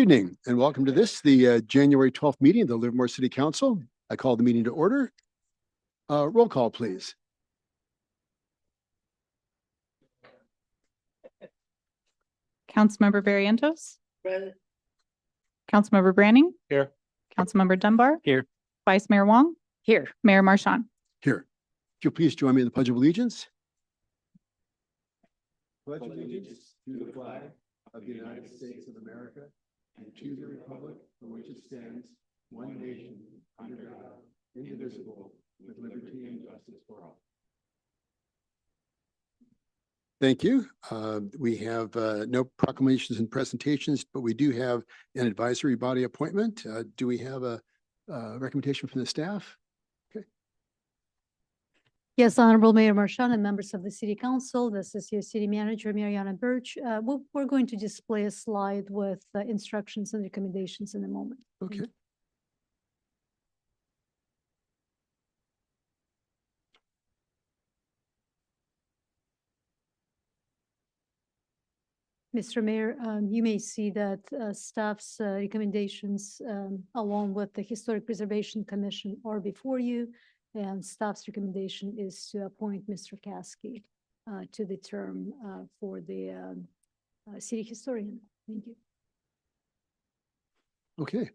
Evening and welcome to the January 12th meeting of the Livermore City Council. I call the meeting to order. Roll call, please. Councilmember Barrientos. Present. Councilmember Branning. Here. Councilmember Dunbar. Here. Vice Mayor Wong. Here. Mayor Marchand. Here. If you'll please join me in the Pledge of Allegiance. Pledge allegiance to the flag of the United States of America and to the republic for which it stands, one nation, under God, indivisible, with liberty and justice for all. Thank you. We have no proclamations and presentations, but we do have an advisory body appointment. Do we have a recommendation from the staff? Okay. Yes, Honorable Mayor Marchand and members of the City Council, this is your City Manager, Mariana Birch. We're going to display a slide with instructions and recommendations in a moment. Okay. Mr. Mayor, you may see that staff's recommendations along with the Historic Preservation Commission are before you. And staff's recommendation is to appoint Mr. Caskey to the term for the city historian. Thank you. Okay.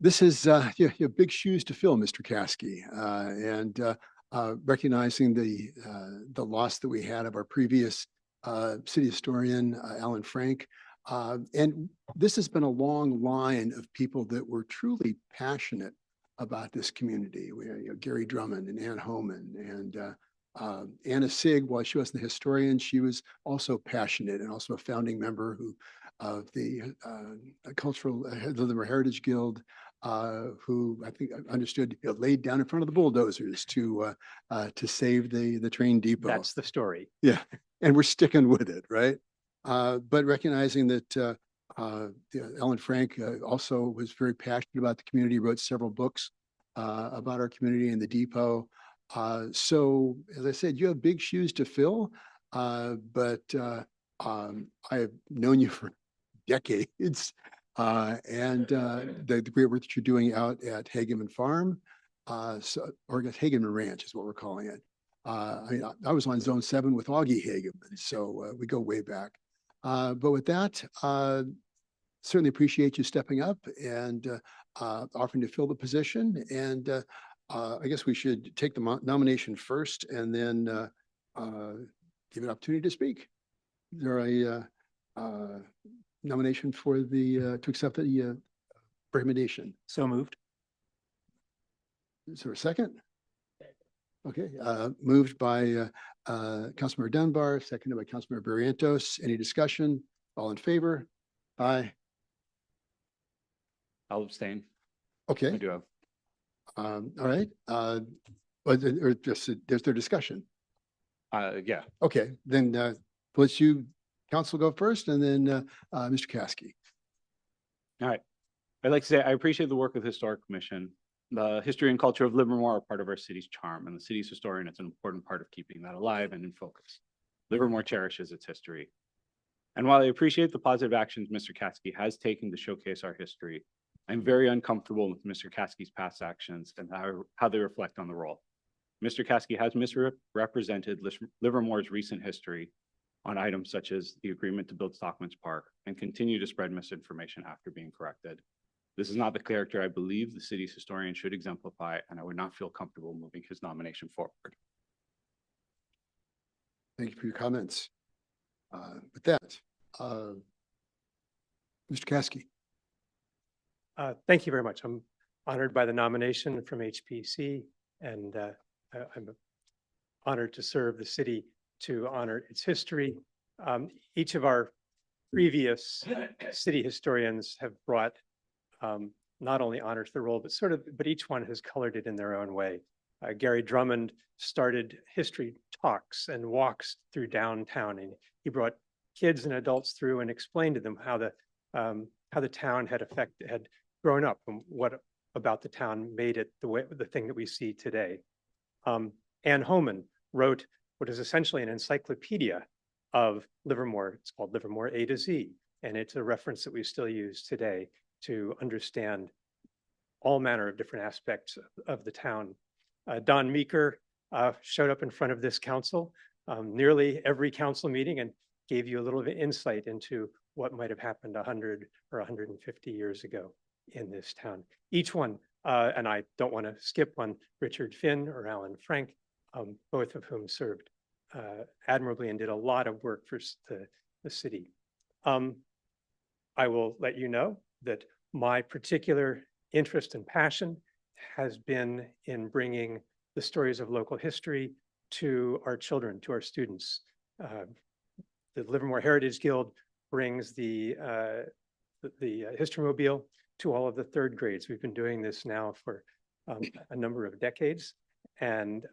This is you have big shoes to fill, Mr. Caskey, and recognizing the loss that we had of our previous city historian, Alan Frank. And this has been a long line of people that were truly passionate about this community. We had Gary Drummond and Ann Homan and Anna Sig. While she wasn't the historian, she was also passionate and also a founding member of the Cultural Livermore Heritage Guild, who I think understood laid down in front of the bulldozers to save the train depot. That's the story. Yeah, and we're sticking with it, right? But recognizing that Ellen Frank also was very passionate about the community, wrote several books about our community and the depot. So, as I said, you have big shoes to fill, but I have known you for decades, and the great work that you're doing out at Hageman Farm, or I guess Hageman Ranch is what we're calling it. I mean, I was on Zone 7 with Augie Hageman, so we go way back. But with that, certainly appreciate you stepping up and offering to fill the position. And I guess we should take the nomination first and then give an opportunity to speak. Is there a nomination for to accept the recommendation? So moved. Is there a second? Okay, moved by Councilmember Dunbar, seconded by Councilmember Barrientos. Any discussion? All in favor? Aye. I'll abstain. Okay. I do have. All right. Or just there's their discussion. Yeah. Okay, then let's you council go first, and then Mr. Caskey. All right. I'd like to say I appreciate the work of the Historic Commission. The history and culture of Livermore are part of our city's charm, and the city's historian is an important part of keeping that alive and in focus. Livermore cherishes its history. And while I appreciate the positive actions Mr. Caskey has taken to showcase our history, I'm very uncomfortable with Mr. Caskey's past actions and how they reflect on the role. Mr. Caskey has misrepresented Livermore's recent history on items such as the agreement to build Stockman's Park and continue to spread misinformation after being corrected. This is not the character I believe the city's historian should exemplify, and I would not feel comfortable moving his nomination forward. Thank you for your comments. With that, Mr. Caskey. Thank you very much. I'm honored by the nomination from HPC, and I'm honored to serve the city to honor its history. Each of our previous city historians have brought not only honor to the role, but each one has colored it in their own way. Gary Drummond started history talks and walks through downtown, and he brought kids and adults through and explained to them how the town had grown up and what about the town made it the thing that we see today. Ann Homan wrote what is essentially an encyclopedia of Livermore. It's called Livermore A to Z. and it's a reference that we still use today to understand all manner of different aspects of the town. Don Meeker showed up in front of this council nearly every council meeting and gave you a little bit of insight into what might have happened 100 or 150 years ago in this town. Each one, and I don't want to skip one, Richard Finn or Alan Frank, both of whom served admirably and did a lot of work for the city. I will let you know that my particular interest and passion has been in bringing the stories of local history to our children, to our students. The Livermore Heritage Guild brings the Historymobile to all of the third grades. We've been doing this now for a number of decades, and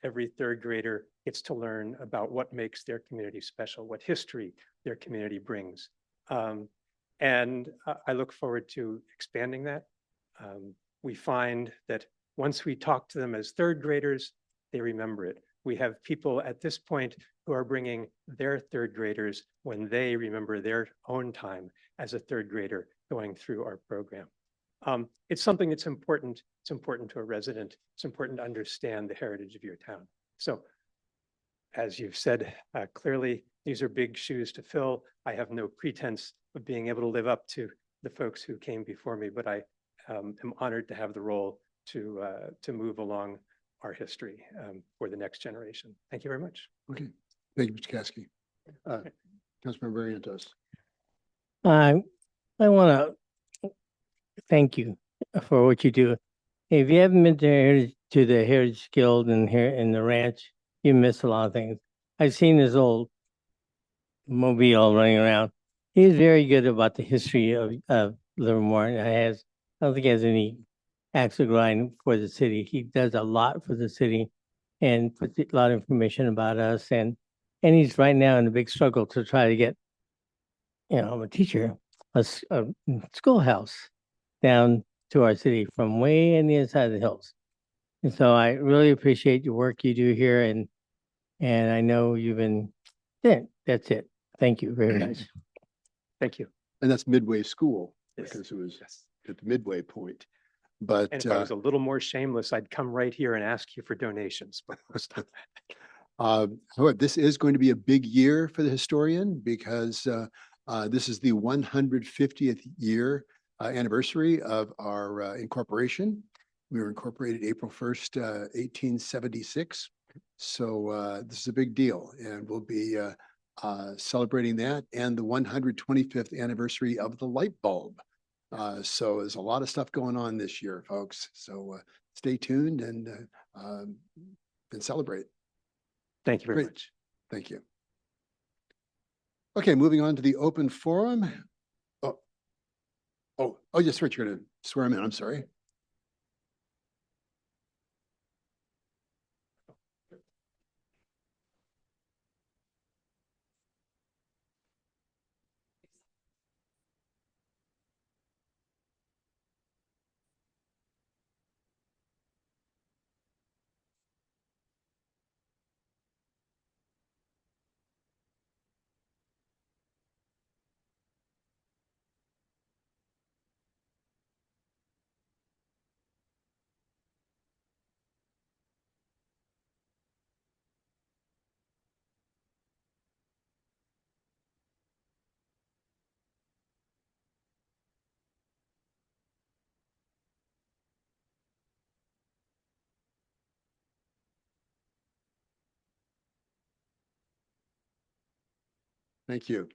every third grader gets to learn about what makes their community special, what history their community brings. And I look forward to expanding that. We find that once we talk to them as third graders, they remember it. We have people at this point who are bringing their third graders when they remember their own time as a third grader going through our program. It's something that's important. It's important to a resident. It's important to understand the heritage of your town. So as you've said, clearly, these are big shoes to fill. I have no pretense of being able to live up to the folks who came before me, but I am honored to have the role to move along our history for the next generation. Thank you very much. Okay, thank you, Mr. Caskey. Councilmember Barrientos. I want to thank you for what you do. If you haven't been to the Heritage Guild and here in the ranch, you miss a lot of things. I've seen this old mobile running around. He's very good about the history of Livermore. And I don't think he has any axe to grind for the city. He does a lot for the city and puts a lot of information about us. And he's right now in a big struggle to try to get, I'm a teacher, a schoolhouse down to our city from way in the inside of the hills. And so I really appreciate your work you do here. And I know you've been, that's it. Thank you very much. Thank you. And that's Midway School, Yes. because it was Yes. at the midway point. But And if I was a little more shameless, I'd come right here and ask you for donations, but we'll stop that. however, this is going to be a big year for the historian because this is the 150th year anniversary of our incorporation. We were incorporated April 1st, 1876. So this is a big deal, and we'll be celebrating that and the 125th anniversary of the light bulb. So there's a lot of stuff going on this year, folks. So stay tuned and celebrate. Thank you very Great. much. Thank you. Okay, moving on to the open forum. Oh, yes, Rich, you're going to swear him in. I'm sorry. Thank you.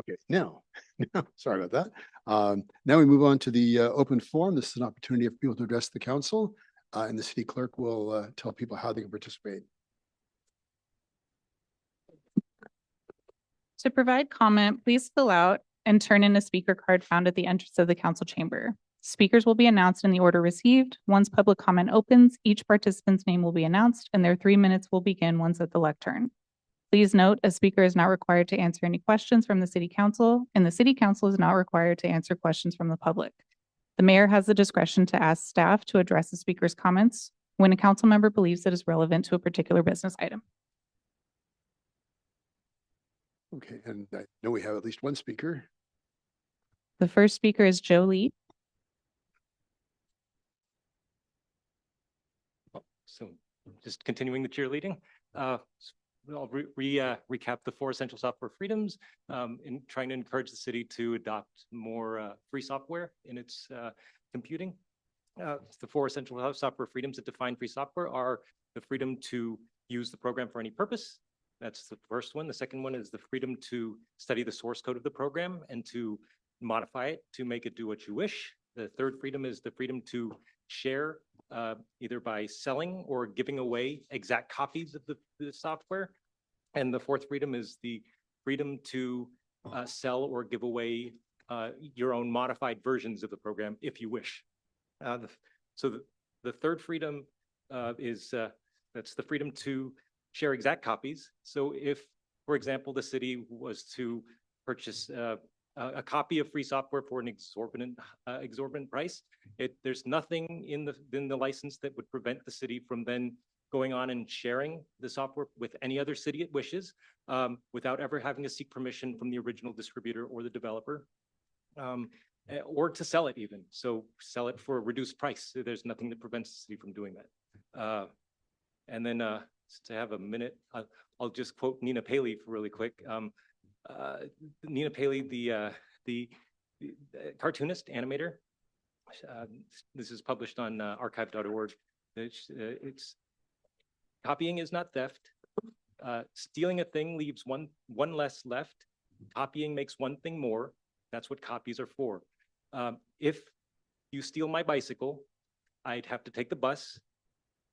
Okay, now, sorry about that. Now we move on to the open forum. This is an opportunity for people to address the council, and the city clerk will tell people how they can participate. To provide comment, please fill out and turn in a speaker card found at the entrance of the council chamber. Speakers will be announced in the order received. Once public comment opens, each participant's name will be announced and their 3 minutes will begin once at the lectern. Please note, a speaker is not required to answer any questions from the city council, and the city council is not required to answer questions from the public. The mayor has the discretion to ask staff to address the speaker's comments when a council member believes it is relevant to a particular business item. Okay, and I know we have at least one speaker. The first speaker is Joe Lee. So just continuing the cheerleading, I'll recap the 4 essential software freedoms in trying to encourage the city to adopt more free software in its computing. The 4 essential software freedoms that define free software are the freedom to use the program for any purpose. That's the first one. The second one is the freedom to study the source code of the program and to modify it to make it do what you wish. The third freedom is the freedom to share either by selling or giving away exact copies of the software. And the fourth freedom is the freedom to sell or give away your own modified versions of the program if you wish. So the third freedom is that's the freedom to share exact copies. So if, for example, the city was to purchase a copy of free software for an exorbitant price, there's nothing in the license that would prevent the city from then going on and sharing the software with any other city it wishes without ever having to seek permission from the original distributor or the developer. Or to sell it even. So sell it for a reduced price. There's nothing that prevents the city from doing that. And then to have a minute, I'll just quote Nina Paley for really quick. Nina Paley, the cartoonist, animator. This is published on archive.org. It's copying is not theft. Stealing a thing leaves one less left. Copying makes one thing more. That's what copies are for. If you steal my bicycle, I'd have to take the bus.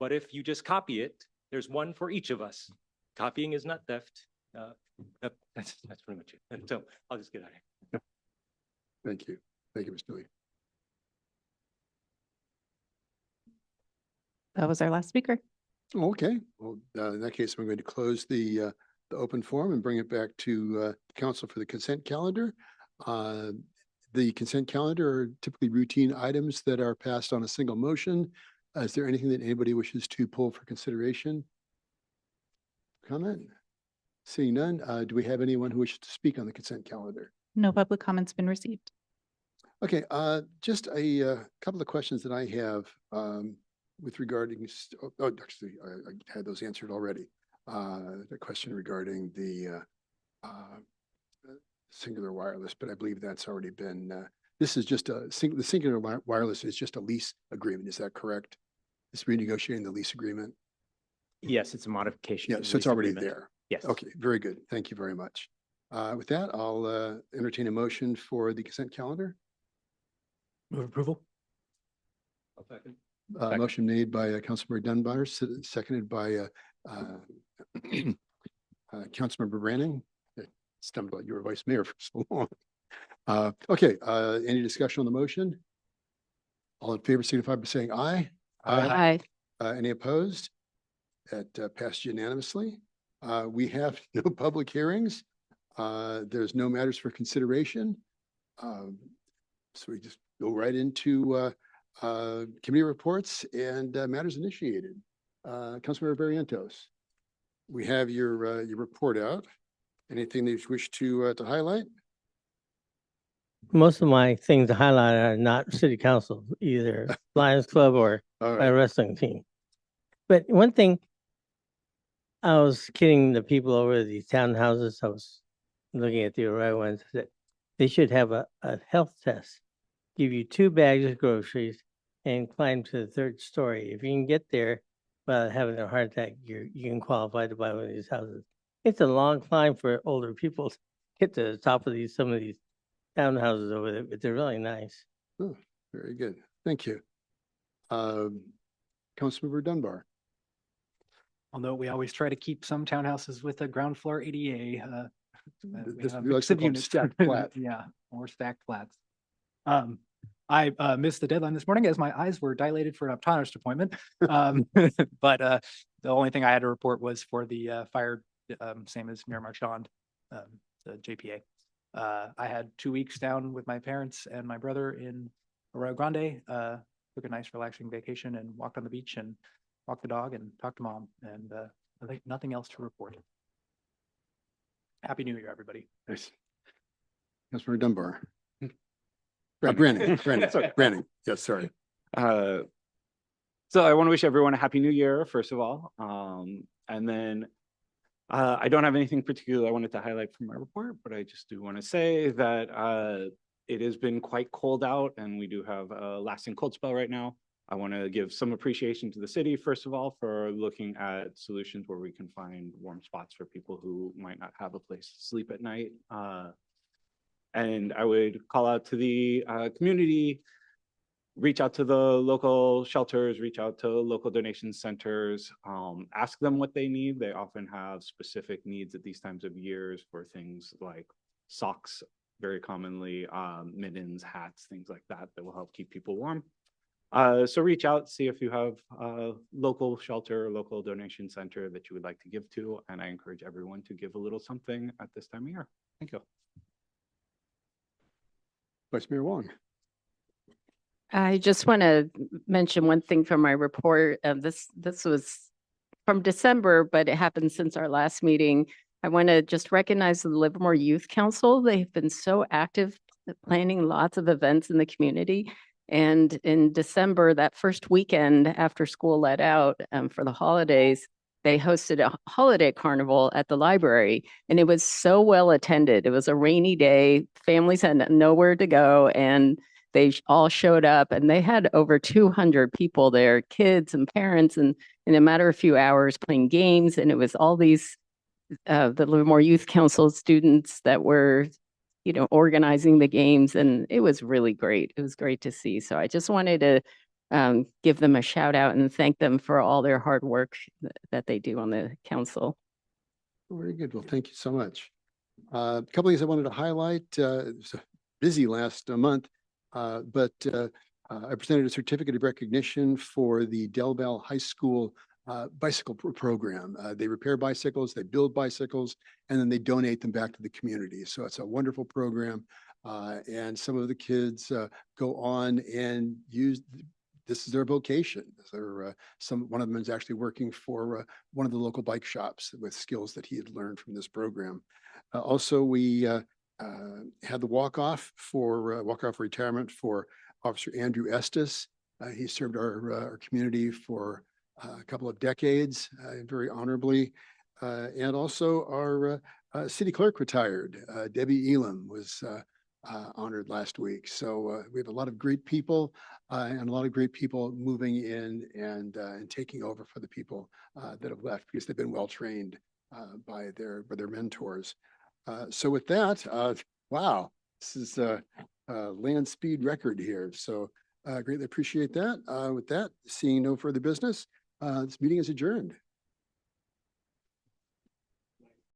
But if you just copy it, there's one for each of us. Copying is not theft. That's pretty much it. So I'll just get out of here. Thank you. Thank you, Mr. Lee. That was our last speaker. Okay, well, in that case, I'm going to close the open forum and bring it back to council for the consent calendar. The consent calendar are typically routine items that are passed on a single motion. Is there anything that anybody wishes to pull for consideration? Comment? Seeing none, do we have anyone who wishes to speak on the consent calendar? No public comments been received. Okay, just a couple of questions that I have with regarding, actually, I had those answered already. The question regarding the Cingular Wireless, but I believe that's already been, this is just the Cingular Wireless is just a lease agreement. Is that correct? It's renegotiating the lease agreement. Yes, it's a modification. Yeah, to the so it's lease already agreement. there. Yes. Okay, very good. Thank you very much. With that, I'll entertain a motion for the consent calendar. Move approval. Second. Motion made by Councilmember Dunbar, seconded by Councilmember Branning. Stumbled on your vice mayor for so long. Okay, any discussion on the motion? All in favor signify by saying aye. Aye. Any opposed? That passed unanimously. We have no public hearings. There's no matters for consideration. So we just go right into committee reports and matters initiated. Councilmember Barrientos, we have your report out. Anything that you wish to highlight? Most of my things to highlight are not city council, either Lions Club or All my right. wrestling team. But one thing, I was kidding the people over the townhouses. I was looking at the right ones that they should have a health test. Give you 2 bags of groceries and climb to the 3rd story. If you can get there without having a heart attack, you can qualify to buy one of these houses. It's a long climb for older people to get to the top of some of these townhouses over there, but they're really nice. Oh, very good. Thank you. Councilmember Dunbar. Although we always try to keep some townhouses with a ground floor ADA. We This have we like mix to of call them units. stacked flat. Yeah, or stacked flats. I missed the deadline this morning as my eyes were dilated for an optometrist appointment. But the only thing I had to report was for the fire, same as Mayor Marchand, the JPA. I had 2 weeks down with my parents and my brother in Arroyo Grande. Took a nice relaxing vacation and walked on the beach and walk the dog and talk to mom, and I think nothing else to report. Happy New Year, everybody. Nice. Councilmember Dunbar. Brandon. Brandon, Brandon. Yes, sorry. So I want to wish everyone a happy new year, first of all. And then I don't have anything particular I wanted to highlight from my report, but I just do want to say that it has been quite cold out and we do have a lasting cold spell right now. I want to give some appreciation to the city, first of all, for looking at solutions where we can find warm spots for people who might not have a place to sleep at night. And I would call out to the community, reach out to the local shelters, reach out to local donation centers, ask them what they need. They often have specific needs at these times of years for things like socks, very commonly, mittens, hats, things like that, that will help keep people warm. So reach out, see if you have a local shelter, local donation center that you would like to give to. And I encourage everyone to give a little something at this time of year. Thank you. Vice Mayor Wong. I just want to mention one thing from my report. This was from December, but it happened since our last meeting. I want to just recognize the Livermore Youth Council. They've been so active planning lots of events in the community. And in December, that first weekend after school let out for the holidays, they hosted a holiday carnival at the library, and it was so well attended. It was a rainy day, families had nowhere to go, and they all showed up, and they had over 200 people there, kids and parents, and in a matter of a few hours playing games. And it was all these, the Livermore Youth Council students that were, organizing the games, and it was really great. It was great to see. So I just wanted to give them a shout out and thank them for all their hard work that they do on the council. Very good. Well, thank you so much. A couple of things I wanted to highlight. It was busy last month, but I presented a certificate of recognition for the Del Valle High School bicycle program. They repair bicycles, they build bicycles, and then they donate them back to the community. So it's a wonderful program. And some of the kids go on and use this is their vocation. They're, one of them is actually working for one of the local bike shops with skills that he had learned from this program. Also, we had the walk-off retirement for Officer Andrew Estes. He served our community for a couple of decades, very honorably. And also our city clerk retired. Debbie Elam was honored last week. So we have a lot of great people and a lot of great people moving in and taking over for the people that have left because they've been well trained by their mentors. So with that, wow, this is a land speed record here. So greatly appreciate that. With that, seeing no further business, this meeting is adjourned.